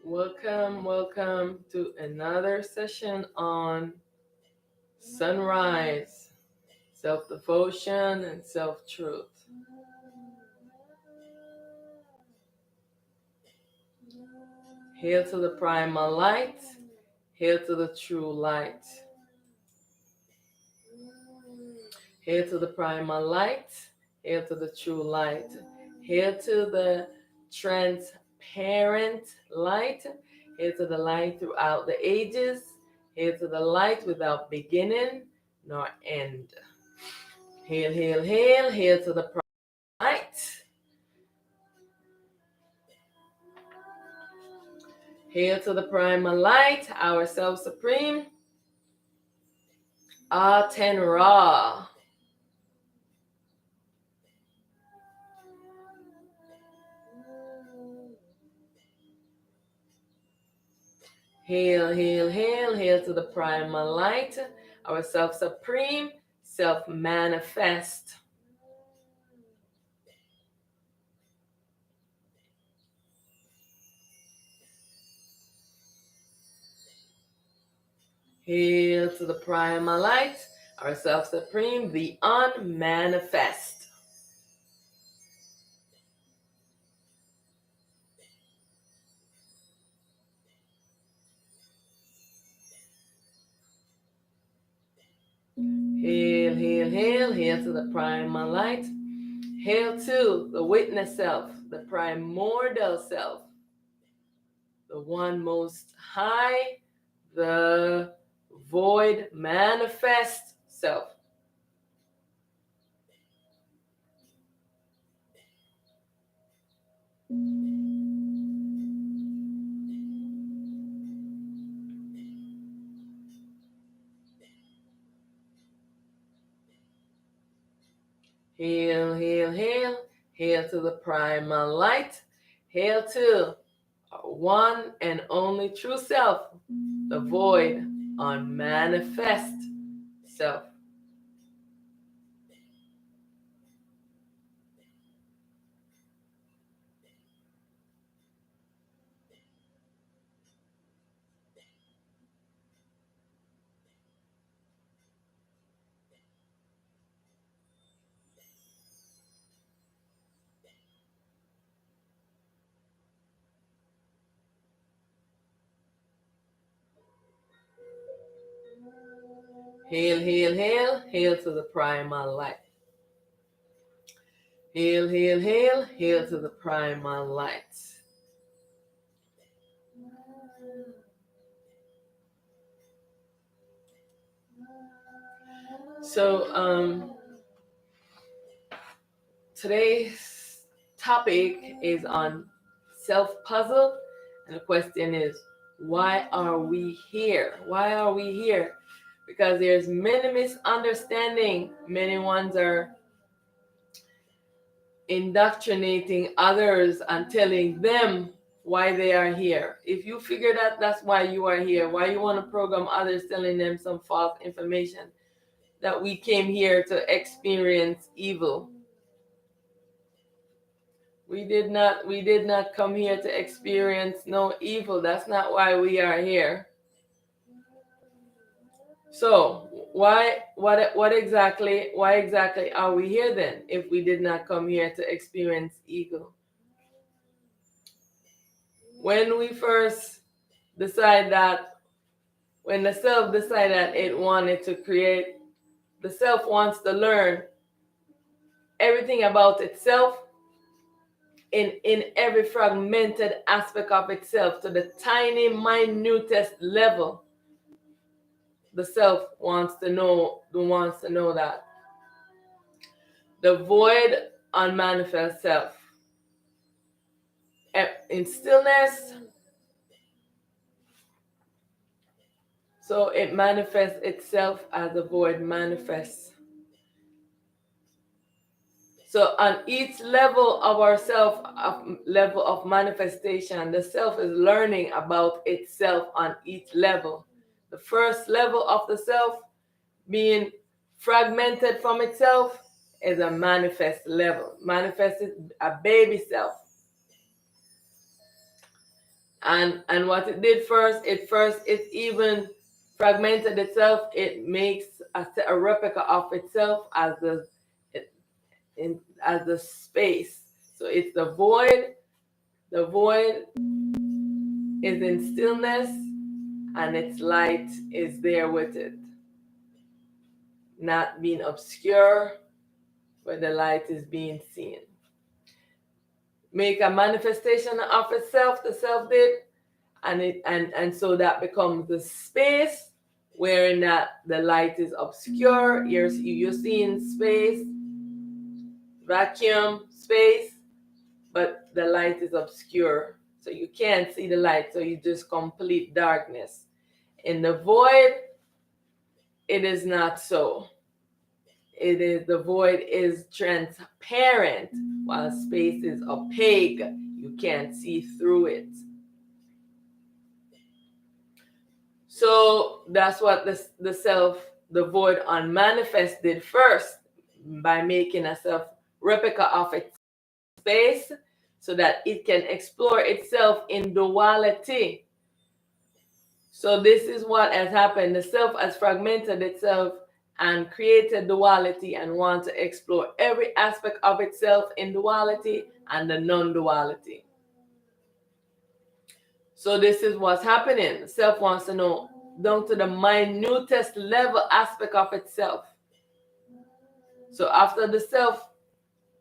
Welcome to another session on sunrise, self devotion, and self truth. Hail to the primal light, hail to the true light. Hail to the primal light, hail to the true light. Hail to the transparent light, hail to the light throughout the ages, hail to the light without beginning nor end. Hail, hail, hail, hail to the primal light. Hail to the primal light, our self supreme. Aten Ra. Hail, hail, hail, hail to the primal light, our self supreme, self manifest. Hail to the primal light, our self supreme, the unmanifest. Hail, hail, hail, hail to the primal light. Hail to the witness self, the primordial self, the one most high, the void manifest self. Hail, hail, hail, hail to the primal light. Hail to our one and only true self, the void, unmanifest self. Hail, hail, hail, hail to the primal light. Hail, hail, hail, hail to the primal light. So, today's topic is on self-puzzle, and the question is, why are we here? Why are we here? Because there's many misunderstanding. Many ones are indoctrinating others and telling them why they are here. If you figure that that's why you are here, why you want to program others telling them some false information that we came here to experience evil. We did not come here to experience no evil. That's not why we are here. So why exactly are we here then if we did not come here to experience evil? When we first decide that, when the self decided that it wanted to create, the self wants to learn everything about itself in every fragmented aspect of itself to the tiny minutest level. The self wants to know that the void unmanifest self in stillness, so it manifests itself as the void manifests. So on each level of ourself, level of manifestation, the self is learning about itself on each level. The first level of the self being fragmented from itself is a manifest level. Manifest is a baby self. And what it did first, it even fragmented itself. It makes a replica of itself as the space. So it's the void. The void is in stillness, and its light is there with it, not being obscure, where the light is being seen. Make a manifestation of itself, the self did, and so that becomes the space wherein that the light is obscure. You're seeing space, vacuum, space, but the light is obscure. So you can't see the light, so you just complete darkness. In the void, it is not so. The void is transparent, while space is opaque. You can't see through it. So that's what the void unmanifest did first, by making a self replica of its space so that it can explore itself in duality. So this is what has happened. The self has fragmented itself and created duality and want to explore every aspect of itself in duality and the non-duality. So this is what's happening. The self wants to know down to the minutest level aspect of itself. So after the self,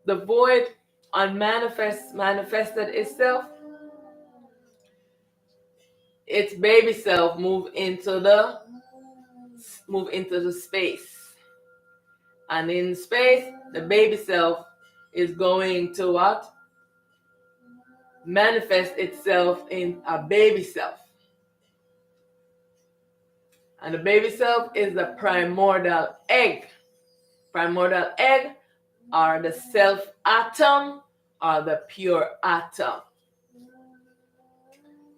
the void manifested itself, its baby self move into the space. And in space, the baby self is going to what? Manifest itself in a baby self. And the baby self is the primordial egg. Primordial egg are the self atom or the pure atom.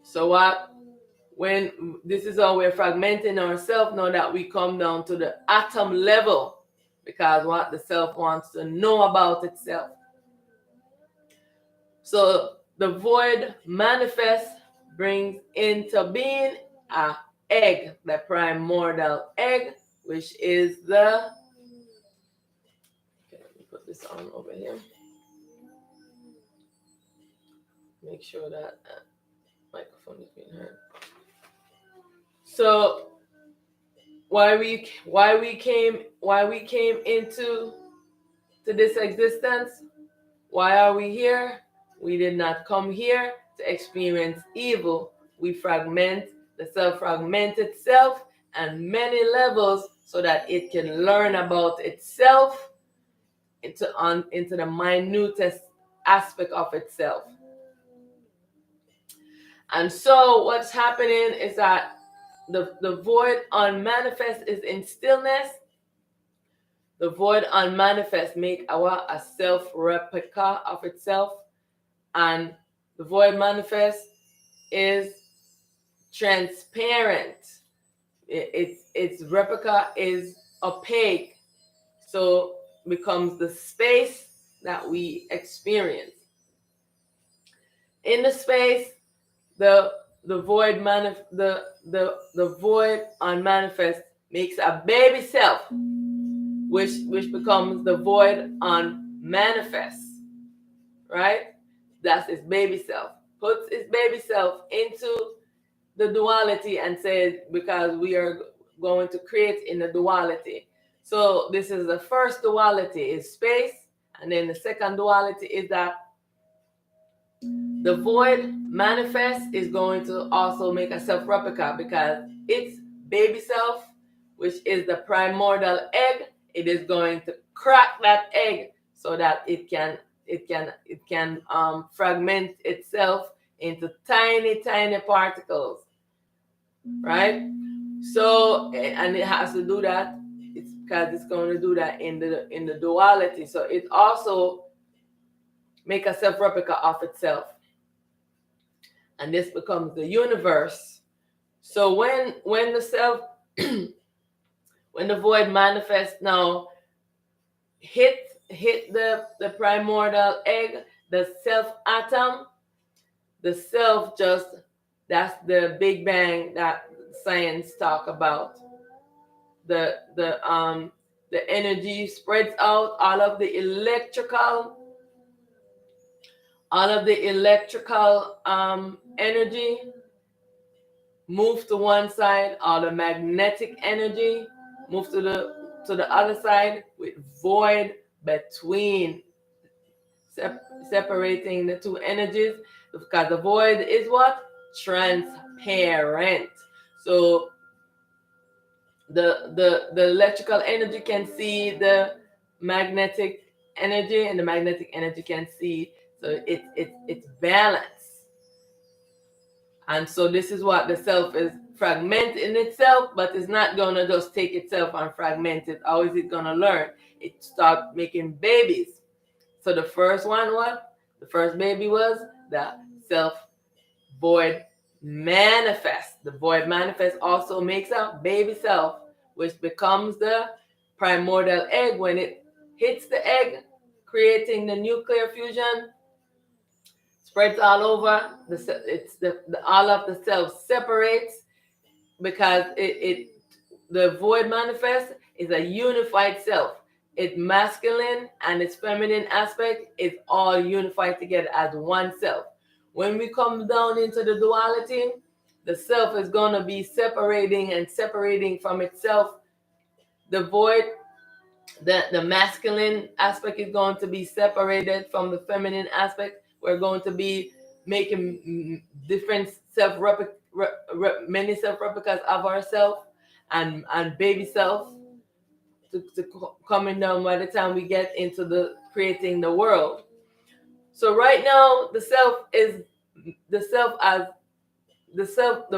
So what? When this is how we're fragmenting ourselves, now that we come down to the atom level, because what the self wants to know about itself. So the void manifest brings into being a egg, the primordial egg, which is the, okay, let me put this on over here. Make sure that microphone is being heard. So why we came into this existence? Why are we here? We did not come here to experience evil. We fragment, the self fragment itself on many levels so that it can learn about itself into the minutest aspect of itself. And so what's happening is that the void unmanifest is in stillness. The void unmanifest make a self-replica of itself. And the void manifest is transparent. Its replica is opaque. So becomes the space that we experience. In the space, the void unmanifest makes a baby self, which becomes the void unmanifest, right? That's its baby self. Puts its baby self into the duality and says, because we are going to create in the duality. So this is the first duality, is space, and then the second duality is that the void manifest is going to also make a self-replica, because its baby self, which is the primordial egg, it is going to crack that egg so that it can fragment itself into tiny particles, right? So, and it has to do that. It's because it's going to do that in the duality. So it also make a self-replica of itself. And this becomes the universe. So when the when the void manifests now, hit the primordial egg, the self atom, the self just, that's the Big Bang that science talk about. The energy spreads out, all of the electrical energy move to one side, all the magnetic energy move to the other side, with void between, separating the two energies, because the void is what? Transparent. So the electrical energy can see the magnetic energy, and the magnetic energy can see, so it's balance. And so this is what the self is, fragment in itself, but it's not gonna just take itself and fragment it. How is it gonna learn? It start making babies. So the first one, what? The first baby was the self void manifest. The void manifest also makes a baby self, which becomes the primordial egg. When it hits the egg, creating the nuclear fusion, spreads all over. All of the cells separates, because the void manifest is a unified self. Its masculine and its feminine aspect is all unified together as one self. When we come down into the duality, the self is going to be separating from itself. The void, the masculine aspect is going to be separated from the feminine aspect. We're going to be making different many self replicas of ourselves, and baby self to coming down by the time we get into the creating the world. So right now, the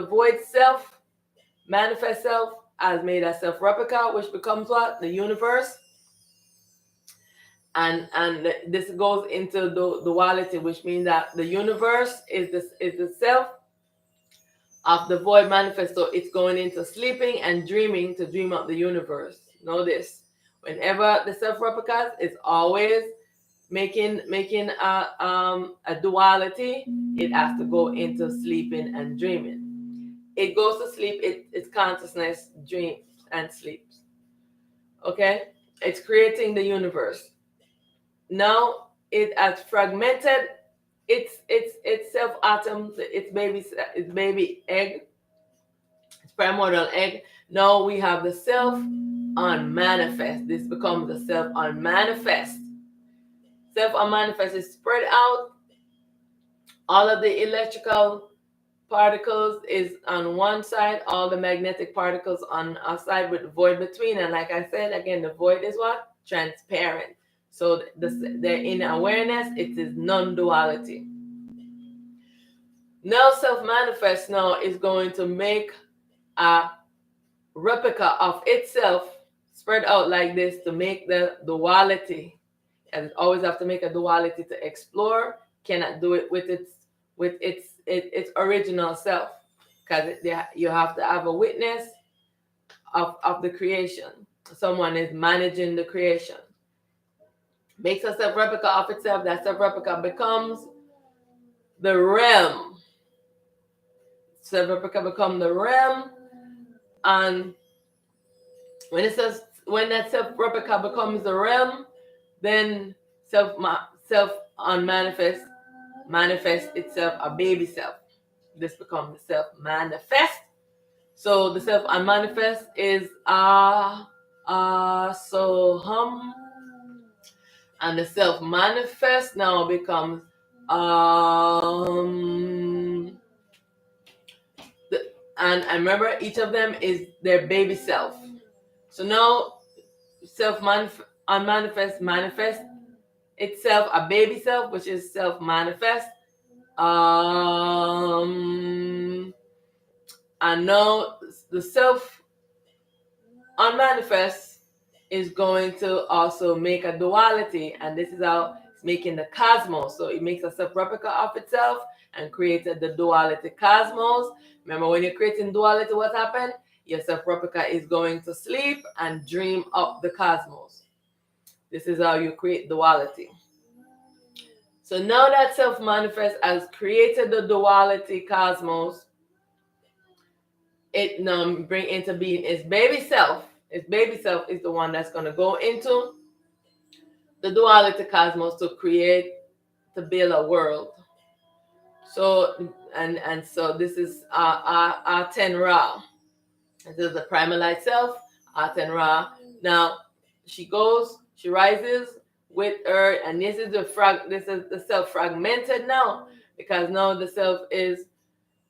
void self, manifest self, has made a self replica, which becomes what? The universe. And this goes into the duality, which means that the universe is the self of the void manifest. So it's going into sleeping and dreaming to dream up the universe. Know this. Whenever the self replicas is always making a duality, it has to go into sleeping and dreaming. It goes to sleep, its consciousness dreams and sleeps. Okay? It's creating the universe. Now it has fragmented its self atom, its baby egg, its primordial egg. Now we have the self unmanifest. This becomes the self unmanifest. Self unmanifest is spread out. All of the electrical particles is on one side, all the magnetic particles on a side, with the void between. And like I said again, the void is what? Transparent. So the inner awareness, it is non-duality. Now self-manifest now is going to make a replica of itself spread out like this to make the duality. And it always have to make a duality to explore. Cannot do it with its original self, because you have to have a witness of the creation. Someone is managing the creation. Makes a self-replica of itself. That self-replica becomes the realm. Self-replica become the realm. And when that self-replica becomes the realm, then self unmanifest manifests itself a baby self. This becomes the self manifest. So the self unmanifest is so hum. And the self manifest now becomes and remember, each of them is their baby self. So now self unmanifest manifest itself a baby self, which is self manifest. And now the self unmanifest is going to also make a duality, and this is how it's making the cosmos. So it makes a self-replica of itself and created the duality cosmos. Remember, when you're creating duality, what happened? your self replica is going to sleep and dream up the cosmos. This is how you create duality. So now that self manifest has created the duality cosmos, it now bring into being its baby self. Its baby self is the one that's going to go into the duality cosmos to create, to build a world. So and so this is Aten Ra. This is the primal light self, Aten Ra. Now she rises with her, and this is the self fragmented now, because now the self is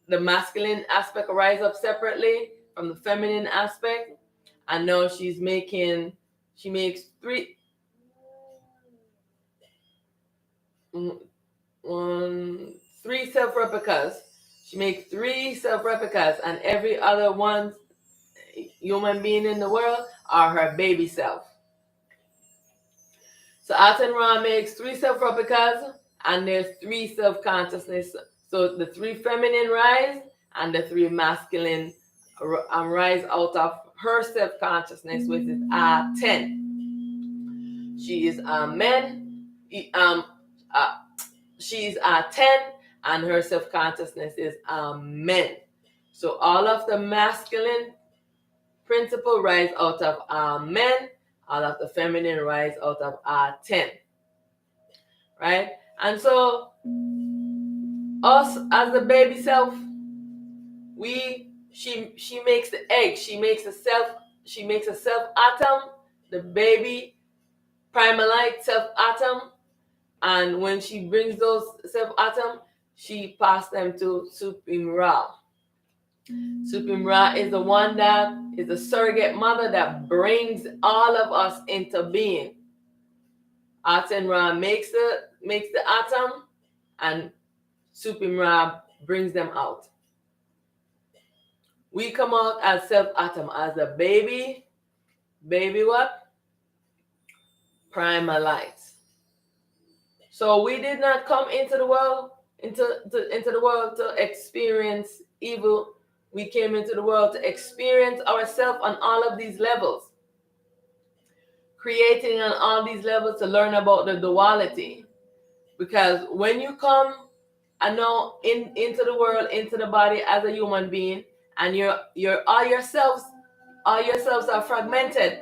the masculine aspect rise up separately from the feminine aspect, and now she makes three self replicas. She makes 3 self replicas, and every other one human being in the world are her baby self. So Aten Ra makes 3 self replicas, and there's 3 self consciousness. So the 3 feminine rise and the 3 masculine rise out of her self consciousness, which is Aten. She is a man. She's a 10, and her self-consciousness is a men. So all of the masculine principle rise out of a men, all of the feminine rise out of a 10. Right? And so us as the baby self, she makes the egg, she makes a self atom, the baby primal light self atom. And when she brings those self-atoms, she passed them to Supreme Ra. Supreme Ra is the one that is the surrogate mother that brings all of us into being. Aten Ra makes the atom, and Supreme Ra brings them out. We come out as self-atom, as a baby what? Primal light. So we did not come into the world to experience evil. We came into the world to experience ourselves on all of these levels, creating on all these levels to learn about the duality. Because when you come and now into the world, into the body as a human being, and you're all yourselves are fragmented.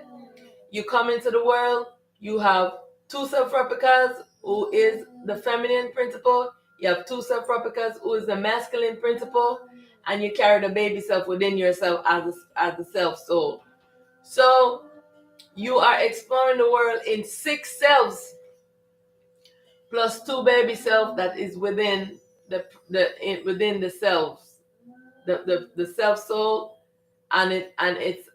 You come into the world, you have 2 self-replicas, who is the feminine principle. You have 2 self-replicas, who is the masculine principle, and you carry the baby self within yourself as the self soul. So you are exploring the world in 6 selves, plus 2 baby self that is within within the selves, the self soul, and its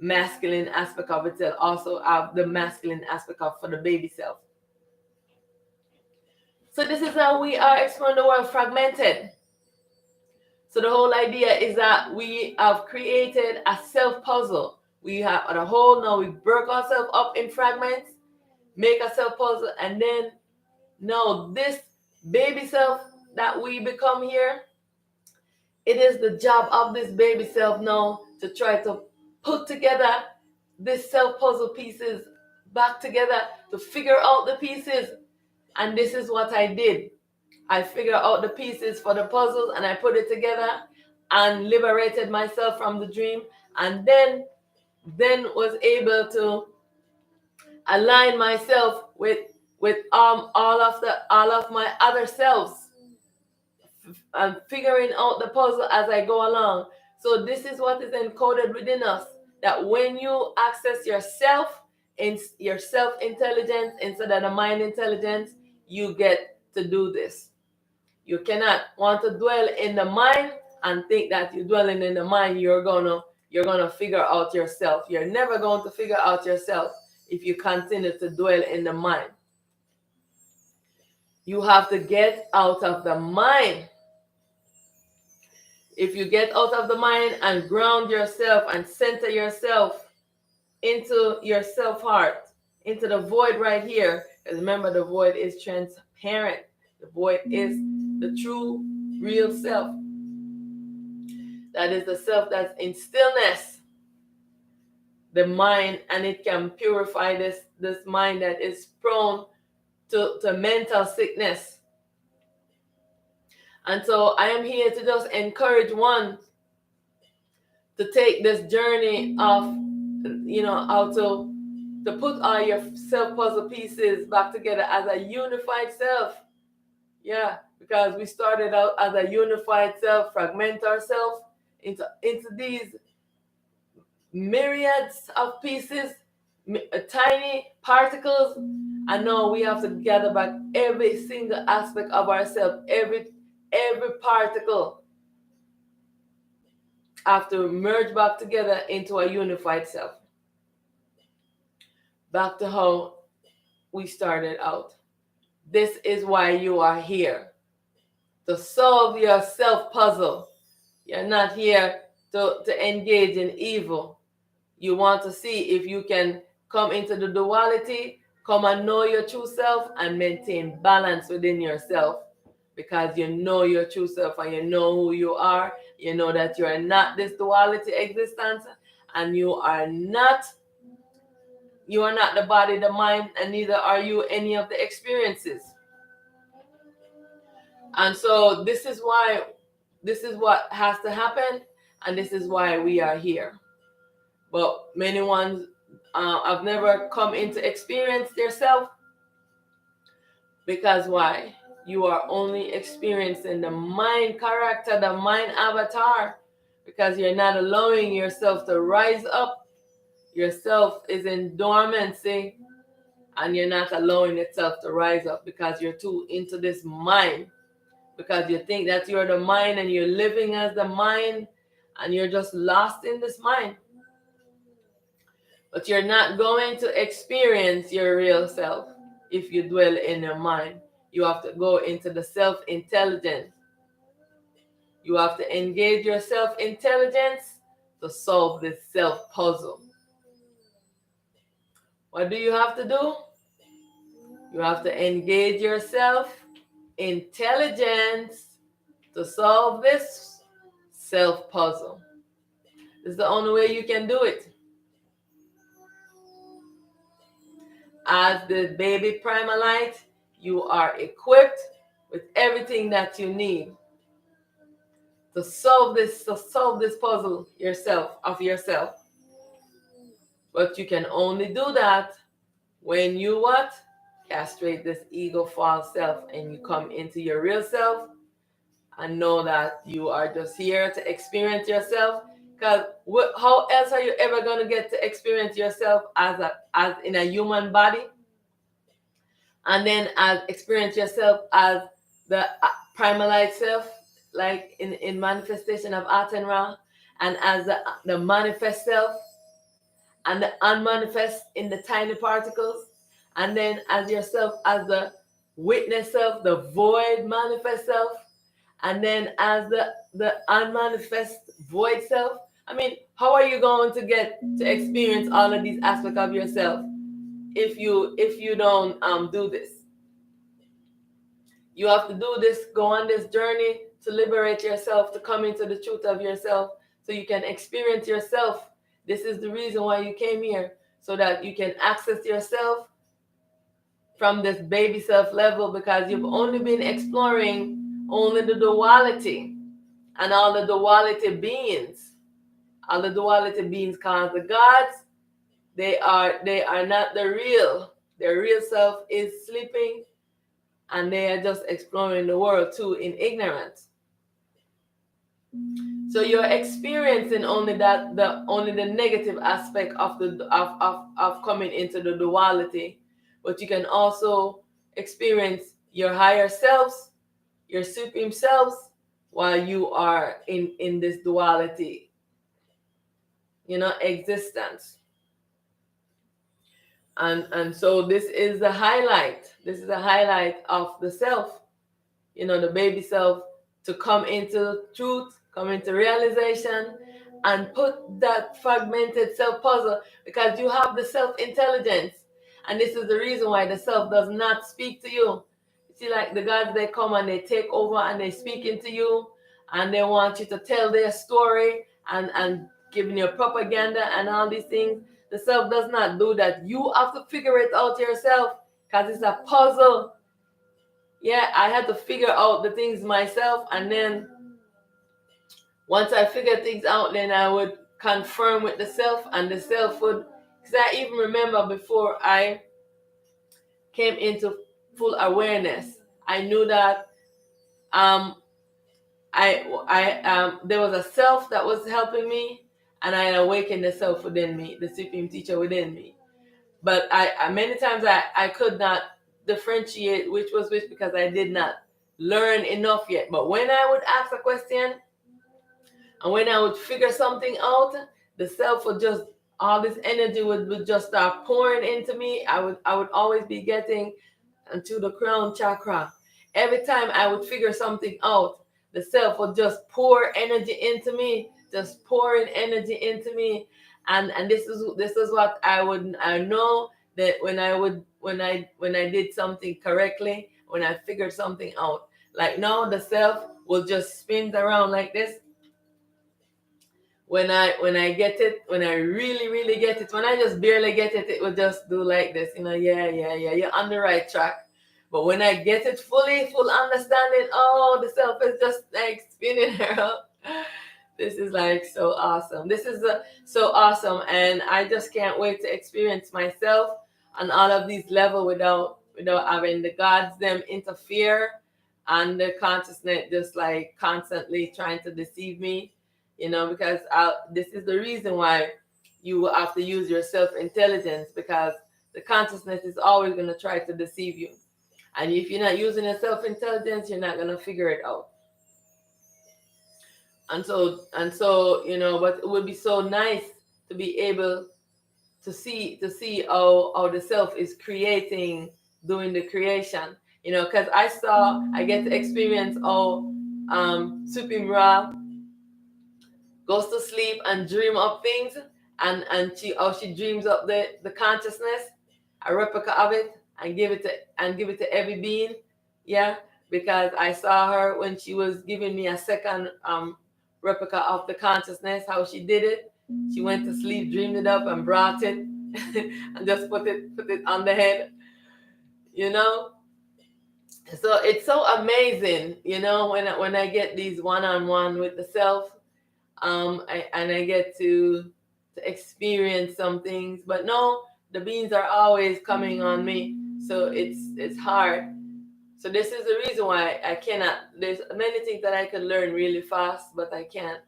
masculine aspect of itself. Also have the masculine aspect of for the baby self. So this is how we are exploring the world fragmented. So the whole idea is that we have created a self puzzle. We have the whole, now we break ourselves up in fragments, make a self puzzle, and then now this baby self that we become here, it is the job of this baby self now to try to put together this self puzzle pieces back together, to figure out the pieces. And this is what I did. I figured out the pieces for the puzzles, and I put it together and liberated myself from the dream, and then was able to align myself with all of my other selves, and figuring out the puzzle as I go along. So this is what is encoded within us, that when you access yourself, in your self intelligence instead of the mind intelligence, you get to do this. You cannot want to dwell in the mind and think that you're dwelling in the mind, you're gonna figure out yourself. You're never going to figure out yourself if you continue to dwell in the mind. You have to get out of the mind. If you get out of the mind and ground yourself and center yourself into your self heart, into the void right here, because remember, the void is transparent. The void is the true real self. That is the self that's in stillness, the mind, and it can purify this mind that is prone to mental sickness. And so I am here to just encourage one to take this journey of, how to put all your self puzzle pieces back together as a unified self. Yeah, because we started out as a unified self, fragment ourselves into these myriads of pieces, tiny particles, and now we have to gather back every single aspect of ourselves, every particle have to merge back together into a unified self. Back to how we started out. This is why you are here, to solve your self puzzle. You're not here to engage in evil. You want to see if you can come into the duality, come and know your true self, and maintain balance within yourself. Because you know your true self and you know who you are. You know that you are not this duality existence, and you are not the body, the mind, and neither are you any of the experiences. And so this is what has to happen, and this is why we are here. But many ones have never come into experience themselves, because why? You are only experiencing the mind character, the mind avatar, because you're not allowing yourself to rise up. Yourself is in dormancy, and you're not allowing itself to rise up because you're too into this mind, because you think that you're the mind and you're living as the mind, and you're just lost in this mind. But you're not going to experience your real self if you dwell in your mind. You have to go into the self-intelligence. You have to engage your self-intelligence to solve this self-puzzle. What do you have to do? You have to engage your self-intelligence to solve this self-puzzle. This is the only way you can do it. As the baby primalite, you are equipped with everything that you need to solve this puzzle of yourself. But you can only do that when you what? Castrate this ego false self, and you come into your real self and know that you are just here to experience yourself. Because how else are you ever going to get to experience yourself as in a human body, and then experience yourself as the primalite self, like in manifestation of Aten-Ra, and as the manifest self, and the unmanifest in the tiny particles, and then as yourself as the witness self, the void manifest self, and then as the unmanifest void self. I mean, how are you going to get to experience all of these aspects of yourself if you don't do this? You have to do this, go on this journey to liberate yourself, to come into the truth of yourself, so you can experience yourself. This is the reason why you came here, so that you can access yourself from this baby self level, because you've only been exploring only the duality and all the duality beings. All the duality beings called the gods, they are not the real. Their real self is sleeping, and they are just exploring the world too in ignorance. So you're experiencing only the negative aspect of coming into the duality, but you can also experience your higher selves, your supreme selves, while you are in this duality, existence. And so this is the highlight. This is the highlight of the self, the baby self, to come into truth, come into realization, and put that fragmented self puzzle, because you have the self-intelligence. And this is the reason why the self does not speak to you. You see, like the gods, they come and they take over and they speak into you, and they want you to tell their story and giving you propaganda and all these things. The self does not do that. You have to figure it out yourself because it's a puzzle. Yeah, I had to figure out the things myself, and then once I figure things out, then I would confirm with the self, and the self would. Because I even remember before I came into full awareness, I knew that um, there was a self that was helping me, and I awakened the self within me, the supreme teacher within me. But I many times I could not differentiate which was which because I did not learn enough yet. But when I would ask a question and when I would figure something out, the self would just, all this energy would just start pouring into me. I would always be getting into the crown chakra. Every time I would figure something out, the self would just pour energy into me, just pouring energy into me. And this is what I know that when I did something correctly, when I figured something out. Like now the self will just spin around like this. When I get it, when I really get it, when I just barely get it, it will just do like this, yeah, you're on the right track. But when I get it full understanding, oh, the self is just like spinning around. This is like so awesome. This is so awesome, and I just can't wait to experience myself on all of these levels without having the gods them interfere and the consciousness just like constantly trying to deceive me. Because this is the reason why you will have to use your self-intelligence, because the consciousness is always going to try to deceive you. And if you're not using your self-intelligence, you're not going to figure it out. And so, but it would be so nice to be able to see how the self is doing the creation. Because I get to experience how Supreme Ra goes to sleep and dream up things, and she dreams up the consciousness, a replica of it, and give it to every being. Yeah, because I saw her when she was giving me a second replica of the consciousness, how she did it. She went to sleep, dreamed it up, and brought it and just put it on the head. So it's so amazing, when I get these one-on-one with the self. I get to experience some things, but no, the beans are always coming on me, so it's hard. So this is the reason why I cannot. There's many things that I could learn really fast, but I can't,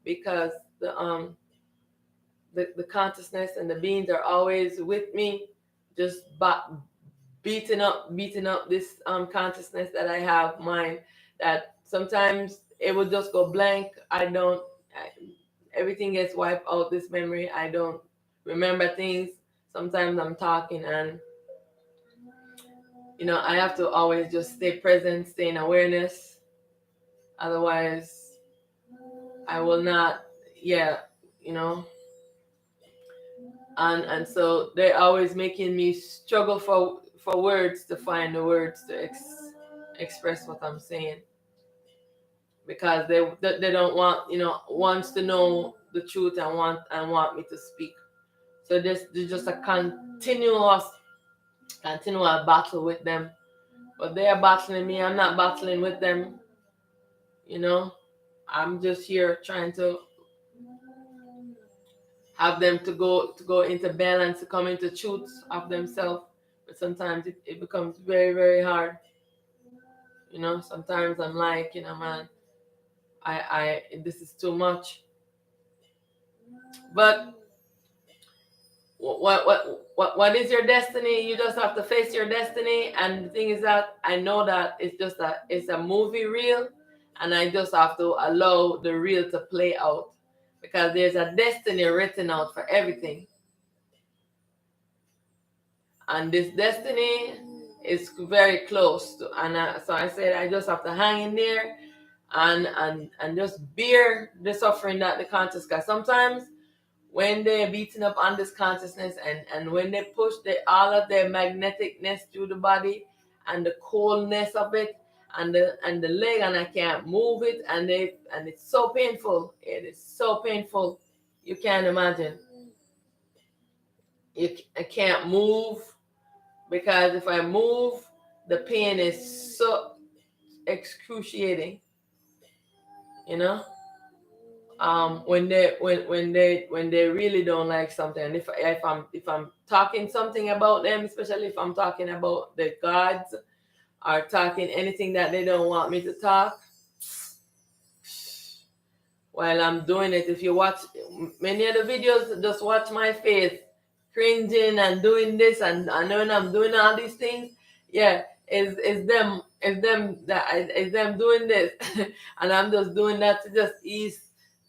because the consciousness and the beings are always with me, just beating up this consciousness that I have, mine, that sometimes it will just go blank. Everything gets wiped out, this memory. I don't remember things. Sometimes I'm talking and I have to always just stay present, stay in awareness. Otherwise I will not, and so they're always making me struggle for words, to find the words to express what I'm saying, because they don't want, wants to know the truth and want me to speak. So there's just a continual battle with them. But they are battling me. I'm not battling with them. I'm just here trying to have them to go into balance, to come into truth of themselves. But sometimes it becomes very, very hard. Sometimes I'm like, man, I this is too much. But what is your destiny? You just have to face your destiny. And the thing is that I know that it's a movie reel, and I just have to allow the reel to play out, because there's a destiny written out for everything. And this destiny is very close to, and so I said I just have to hang in there and just bear the suffering that the conscious, because sometimes when they're beating up on this consciousness, and when they push all of their magneticness through the body and the coldness of it, and the leg, and I can't move it, and it's so painful. It is so painful. You can't imagine. I can't move, because if I move, the pain is so excruciating. You know, when they really don't like something, and if I'm talking something about them, especially if I'm talking about the gods, or talking anything that they don't want me to talk, while I'm doing it, if you watch many of the videos, just watch my face cringing and doing this, and when I'm doing all these things, yeah, it's them doing this, and I'm just doing that to just ease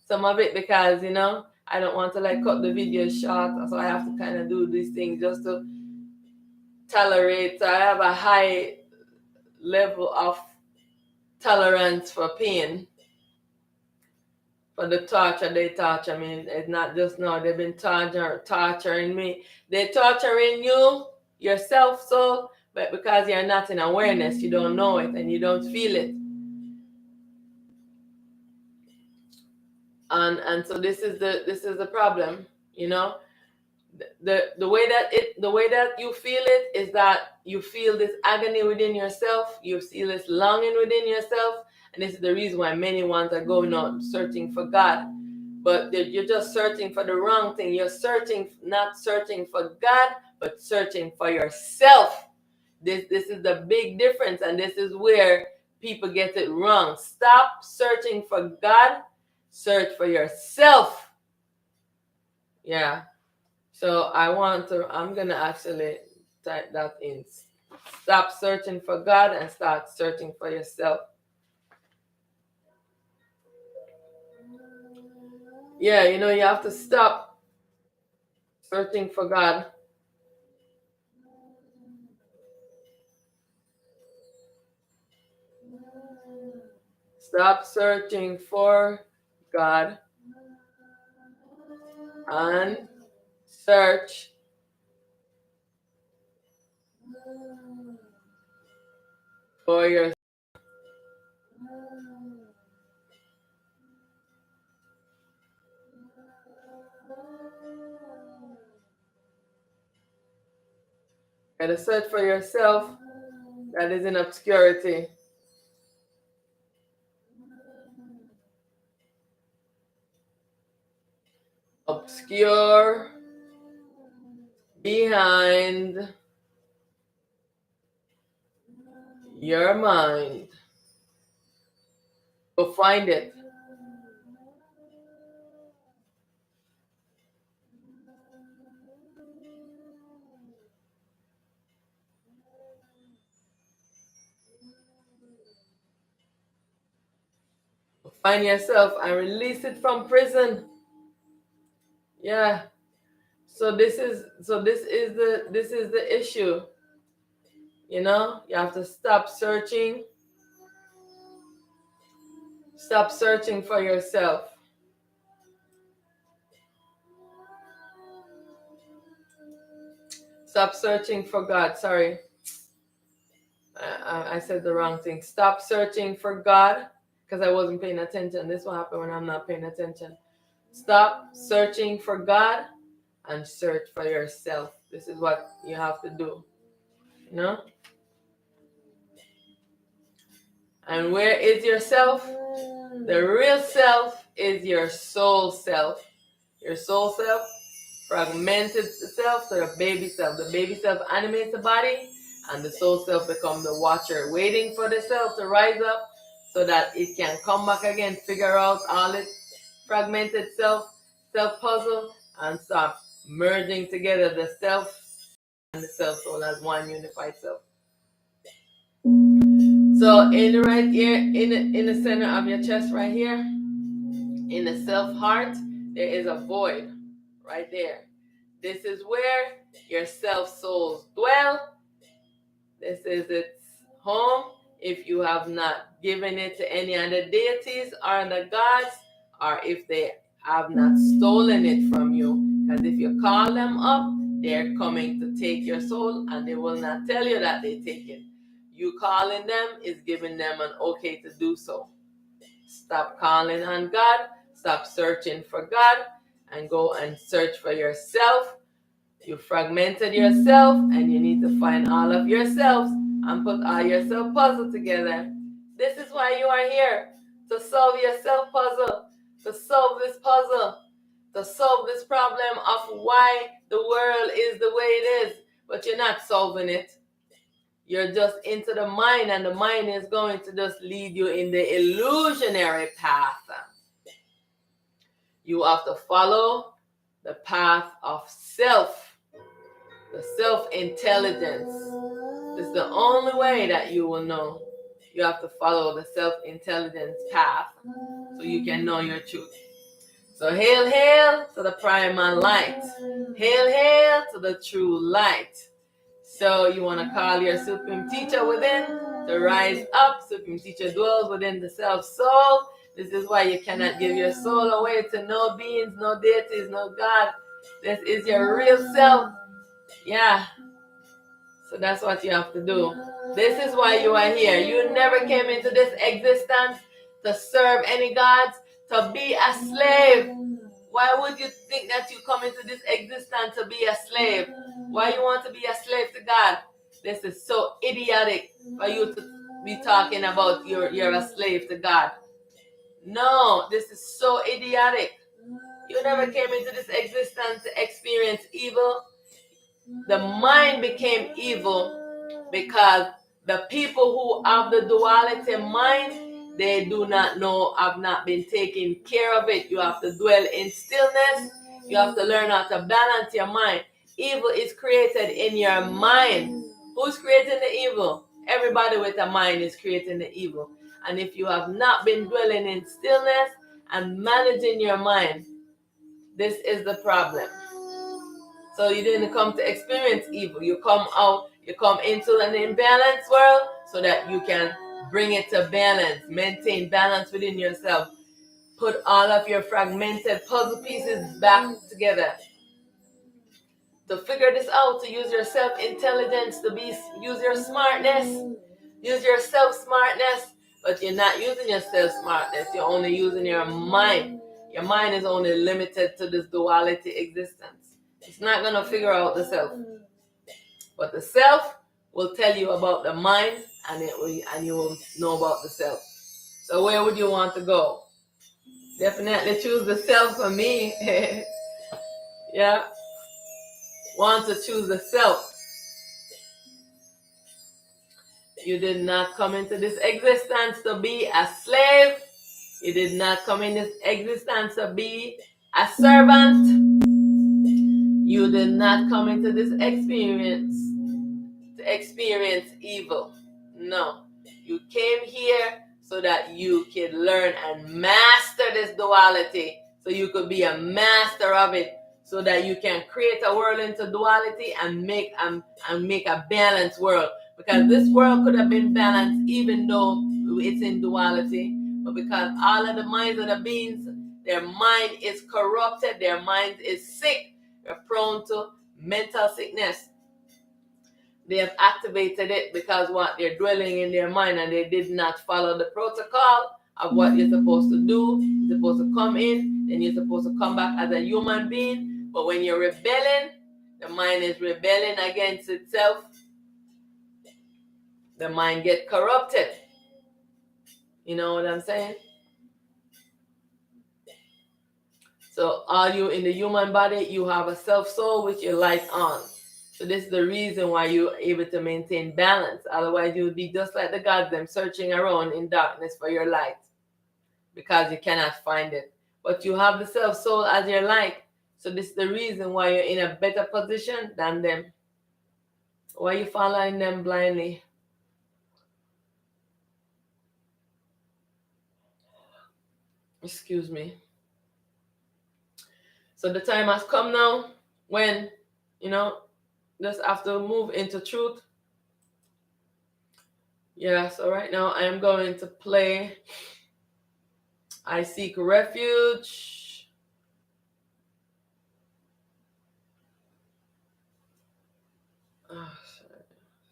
some of it, because I don't want to like cut the video short, so I have to kind of do these things just to tolerate. So I have a high level of tolerance for pain, for the torture they torture me. It's not just now. They've been torturing me. They're torturing you, yourself, so, but because you're not in awareness, you don't know it and you don't feel it. And so this is the problem, The way that you feel it is that you feel this agony within yourself, you feel this longing within yourself, and this is the reason why many ones are going out searching for God. But you're just searching for the wrong thing. You're not searching for God, but searching for yourself. This is the big difference, and this is where people get it wrong. Stop searching for God, search for yourself. Yeah. So I'm going to actually type that in. Stop searching for God and start searching for yourself. Yeah, you have to stop searching for God. Stop searching for God and search for yourself. You gotta search for yourself that is in obscurity. Obscure behind your mind. Go find it. Find yourself and release it from prison. Yeah. So this is the issue. You have to stop searching. Stop searching for yourself. Stop searching for God. Sorry. I said the wrong thing. Stop searching for God, because I wasn't paying attention. This will happen when I'm not paying attention. Stop searching for God and search for yourself. This is what you have to do. And where is yourself? The real self is your soul self. Your soul self, fragmented self to the baby self. The baby self animates the body, and the soul self becomes the watcher, waiting for the self to rise up so that it can come back again, figure out all its fragmented self puzzle, and start merging together the self and the self soul as one unified self. So in right here, in the center of your chest right here, in the self heart, there is a void right there. This is where your self souls dwell. This is its home. If you have not given it to any other deities or the gods, or if they have not stolen it from you, because if you call them up, they're coming to take your soul, and they will not tell you that they take it. You calling them is giving them an okay to do so. Stop calling on God, stop searching for God, and go and search for yourself. You fragmented yourself, and you need to find all of yourselves and put all yourself puzzle together. This is why you are here, to solve yourself puzzle, to solve this puzzle, to solve this problem of why the world is the way it is. But you're not solving it. You're just into the mind, and the mind is going to just lead you in the illusionary path. You have to follow the path of self, the self-intelligence. This is the only way that you will know. You have to follow the self-intelligence path so you can know your truth. So hail, hail to the primal light. Hail, hail to the true light. So you want to call your supreme teacher within to rise up. Supreme teacher dwells within the self-soul. This is why you cannot give your soul away to no beings, no deities, no God. This is your real self. Yeah. So that's what you have to do. This is why you are here. You never came into this existence to serve any gods, to be a slave. Why would you think that you come into this existence to be a slave? Why you want to be a slave to God? This is so idiotic for you to be talking about you're a slave to God. No, this is so idiotic. You never came into this existence to experience evil. The mind became evil because the people who have the duality mind, they do not know, have not been taking care of it. You have to dwell in stillness. You have to learn how to balance your mind. Evil is created in your mind. Who's creating the evil? Everybody with a mind is creating the evil. And if you have not been dwelling in stillness and managing your mind, this is the problem. So you didn't come to experience evil. You come out, you come into an imbalanced world so that you can bring it to balance, maintain balance within yourself. Put all of your fragmented puzzle pieces back together. To figure this out, to use your self-intelligence, use your smartness, use your self-smartness, but you're not using your self-smartness, you're only using your mind. Your mind is only limited to this duality existence. It's not going to figure out the self. But the self will tell you about the mind, and you will know about the self. So where would you want to go? Definitely choose the self for me. Yeah. Want to choose the self. You did not come into this existence to be a slave. You did not come in this existence to be a servant. You did not come into this experience to experience evil. No. You came here so that you could learn and master this duality, so you could be a master of it, so that you can create a world into duality and make a balanced world. Because this world could have been balanced even though it's in duality, but because all of the minds of the beings, their mind is corrupted, their mind is sick, they're prone to mental sickness. They have activated it because what they're dwelling in their mind, and they did not follow the protocol of what you're supposed to do. You're supposed to come in, then you're supposed to come back as a human being. But when you're rebelling, the mind is rebelling against itself. The mind gets corrupted. You know what I'm saying? So all you in the human body, you have a self-soul which you light on. So this is the reason why you're able to maintain balance. Otherwise, you would be just like the gods, them searching around in darkness for your light, because you cannot find it. But you have the self-soul as your light. So this is the reason why you're in a better position than them. Why are you following them blindly? Excuse me. So the time has come now when, just have to move into truth. Yeah, so right now I am going to play I Seek Refuge. Oh, sorry.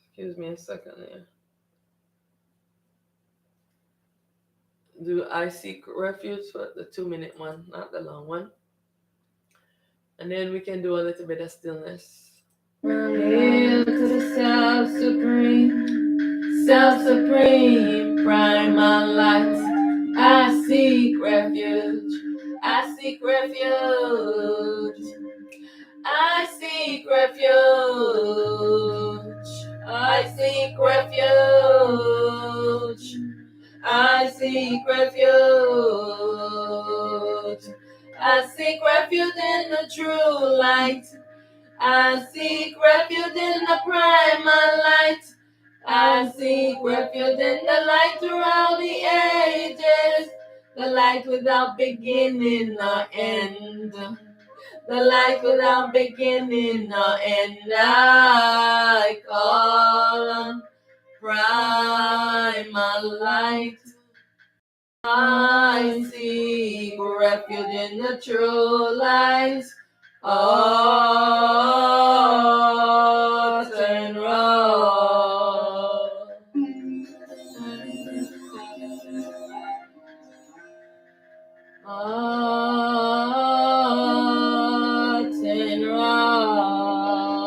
Excuse me a second here. do I seek refuge for the 2-minute one, not the long one. And then we can do a little bit of stillness. Hail to the self-supreme, primal light. I seek refuge, I seek refuge, I seek refuge, I seek refuge, I seek refuge, I seek refuge in the true light. I seek refuge in the primal light. I seek refuge in the light throughout the ages. The light without beginning or end. The light without beginning or end. I call on primal light. I seek refuge in the true light. Art and raw. Art and raw.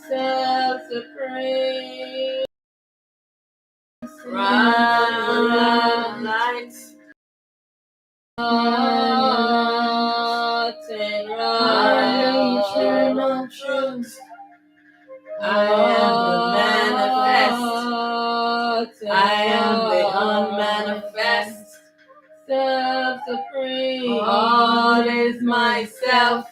Self-supreme. Light. Art and raw. Eternal truth. I am the manifest. I am the unmanifest. Self-supreme. God is myself.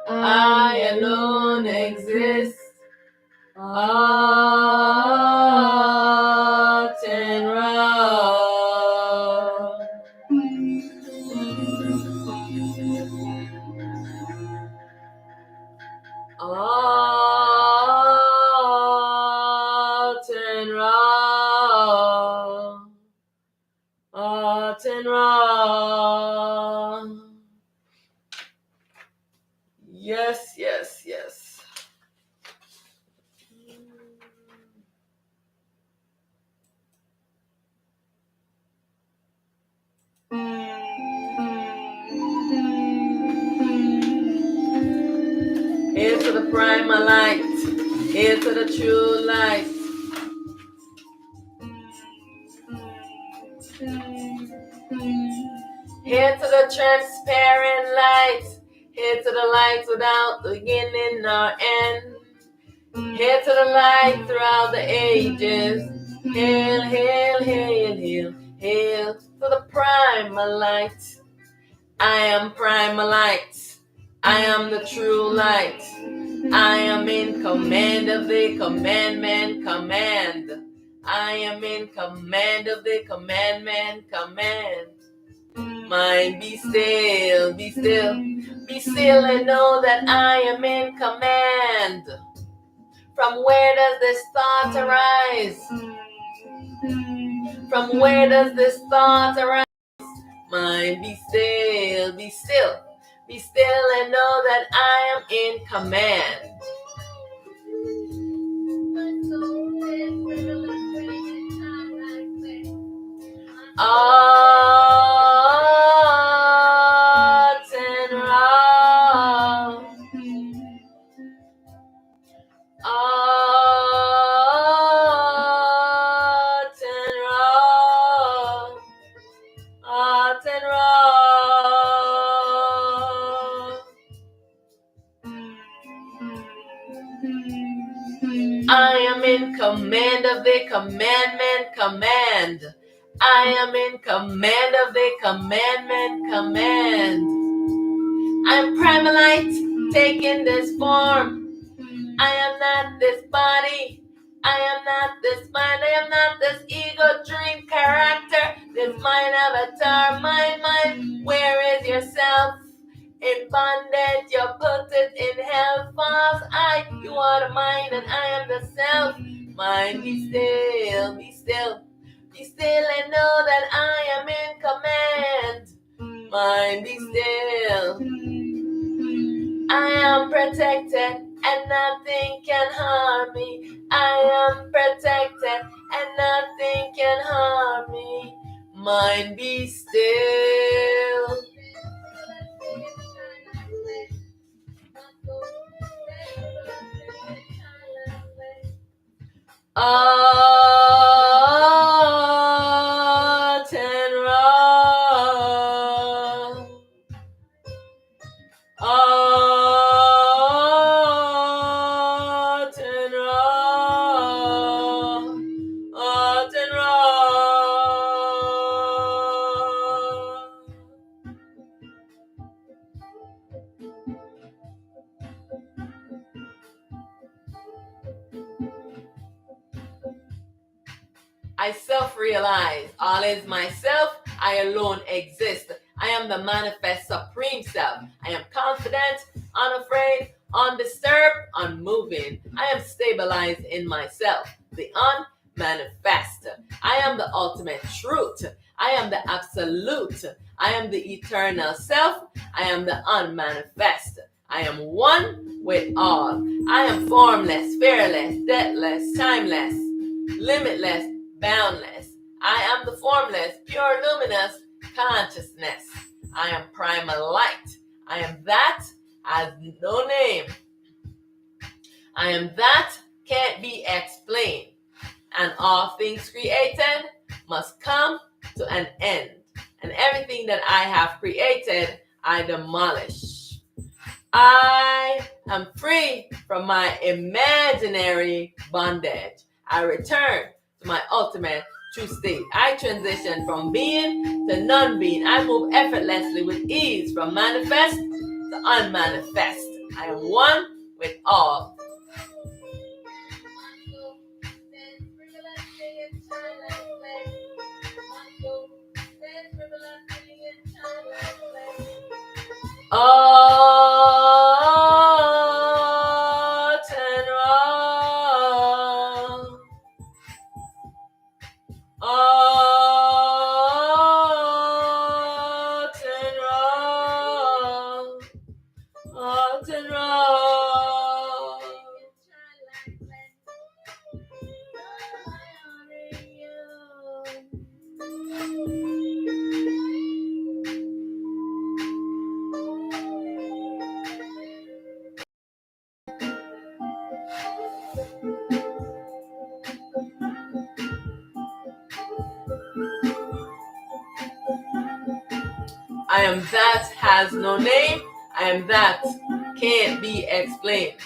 I alone exist. Art and raw. Art and raw. Art and raw. Yes, yes, yes. Hail to the primal light. Hail to the true light. Hail to the transparent light. Hail to the light without beginning or end. Hail to the light throughout the ages. Hail, hail, hail, hail. Hail to the primal light. I am primal light. I am the true light. I am in command of the commandment command. I am in command of the commandment command. Mind, be still, be still, be still and know that I am in command. From where does this thought arise? From where does this thought arise? Mind, be still, be still, be still and know that I am in command. Art and raw. Art and raw. Art and raw. I am in command of the commandment command. I am in command of the commandment command. I'm primal light taking this form. I am not this body. I am not this mind. I am not this ego, dream, character. This mind, avatar, mind. Where is yourself? In bondage, you put it in hell. False I, you are the mind and I am the self. Mind, be still, be still. Be still and know that I am in command. Mind, be still. I am protected and nothing can harm me. I am protected and nothing can harm me. Mind be still. Art and wrong. Art and wrong. Art and wrong. I self-realize all is myself, I alone exist. I am the manifest supreme self. I am confident, unafraid, undisturbed, unmoving. I am stabilized in myself, the unmanifest. I am the ultimate truth. I am the absolute. I am the eternal self. I am the unmanifest. I am one with all. I am formless, fearless, deathless, timeless, limitless, boundless. I am the formless, pure, luminous consciousness. I am primal light. I am that has no name. I am that can't be explained. And all things created must come to an end. And everything that I have created, I demolish. I am free from my imaginary bondage. I return to my ultimate true state. I transition from being to non-being. I move effortlessly with ease from manifest to unmanifest. I am one with all. Art and wrong. Art and wrong. Art and wrong. I am that has no name. I am that can't be explained.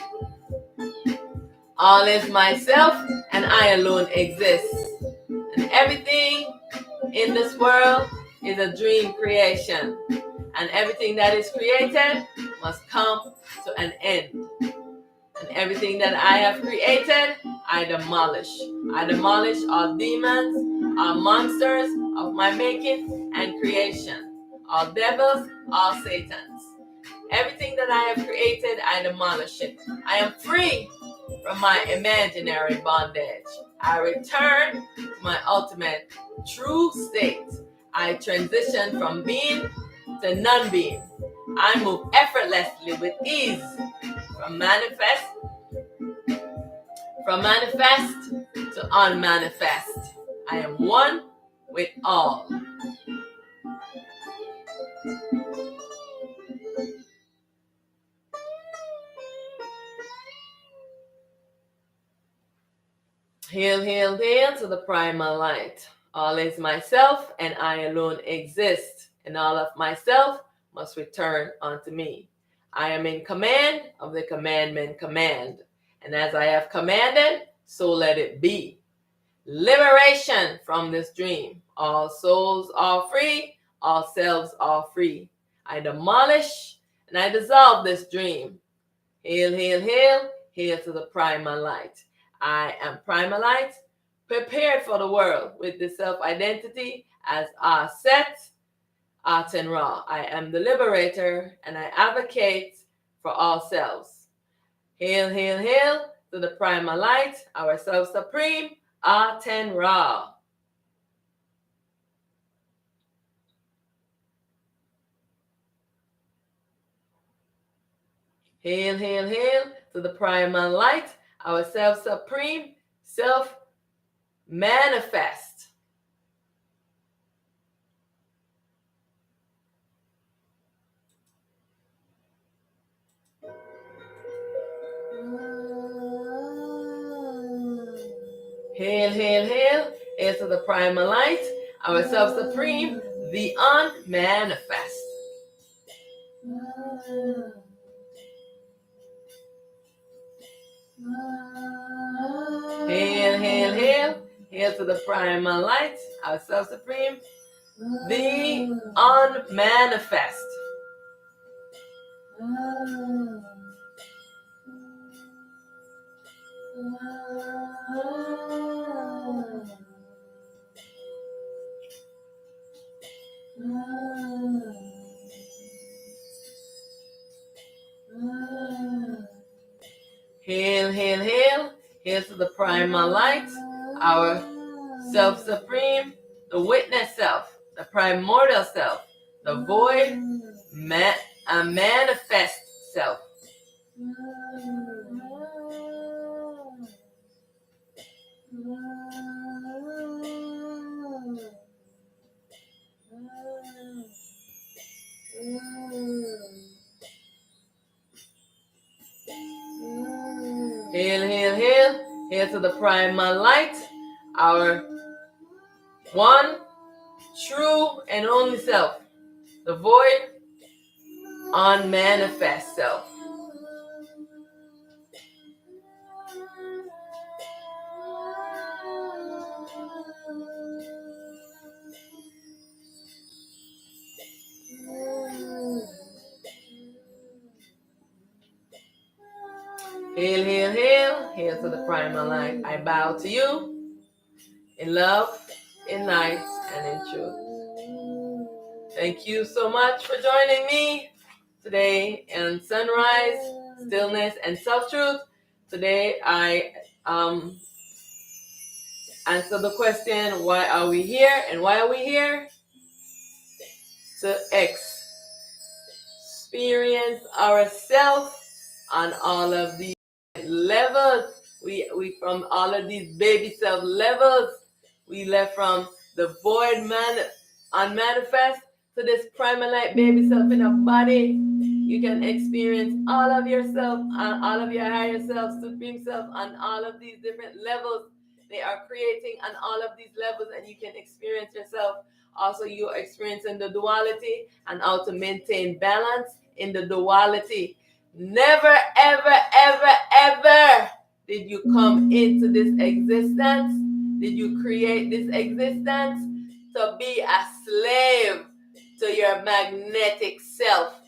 All is myself and I alone exist. And everything in this world is a dream creation. And everything that is created must come to an end. And everything that I have created, I demolish. I demolish all demons, all monsters of my making and creation. All devils, all satans. Everything that I have created, I demolish it. I am free from my imaginary bondage. I return to my ultimate true state. I transition from being to non-being. I move effortlessly with ease from manifest to unmanifest. I am one with all. Hail, hail, hail to the primal light. All is myself and I alone exist, and all of myself must return unto me. I am in command of the commandment command, and as I have commanded, so let it be. Liberation from this dream. All souls are free, all selves are free. I demolish and I dissolve this dream. Hail, hail, hail, hail to the primal light. I am primal light, prepared for the world with the self-identity as Set, Art and Ra. I am the liberator and I advocate for all selves. Hail, hail, hail to the primal light, our self-supreme, Art and Ra. Hail, hail, hail to the primal light, our self-supreme, self-manifest. Hail, hail, hail. Hail to the primal light, our self-supreme, the unmanifest. Hail, hail, hail. Hail to the primal light, our self-supreme, the unmanifest. Hail, hail, hail. Hail to the primal light, our self-supreme, the witness self, the primordial self, the void, manifest self. Hail, hail, hail. Hail to the primal light, our one, true and only self, the void, unmanifest self. Hail, hail, hail. Hail to the primal light. I bow to you in love, in light, and in truth. Thank you so much for joining me today in Sunrise, Stillness, and Self-Truth. Today I answer the question, why are we here? And why are we here? To experience ourselves on all of these levels. We from all of these baby self levels, we left from the void man unmanifest to this primal light baby self in a body. You can experience all of yourself and all of your higher self, supreme self on all of these different levels. They are creating on all of these levels, and you can experience yourself. Also, you're experiencing the duality and how to maintain balance in the duality. Never, ever, ever, ever did you come into this existence, did you create this existence to be a slave to your magnetic self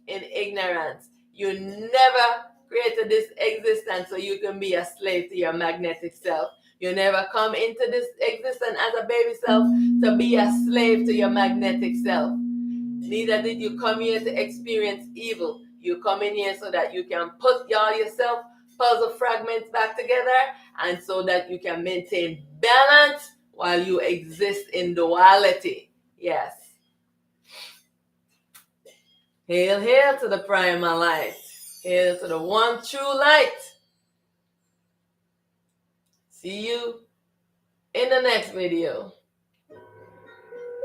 in ignorance. You never created this existence so you can be a slave to your magnetic self. You never come into this existence as a baby self to be a slave to your magnetic self. Neither did you come here to experience evil. You come in here so that you can put all yourself puzzle fragments back together, and so that you can maintain balance while you exist in duality. Yes. Hail, hail to the primal light. Hail to the one true light. See you in the next video.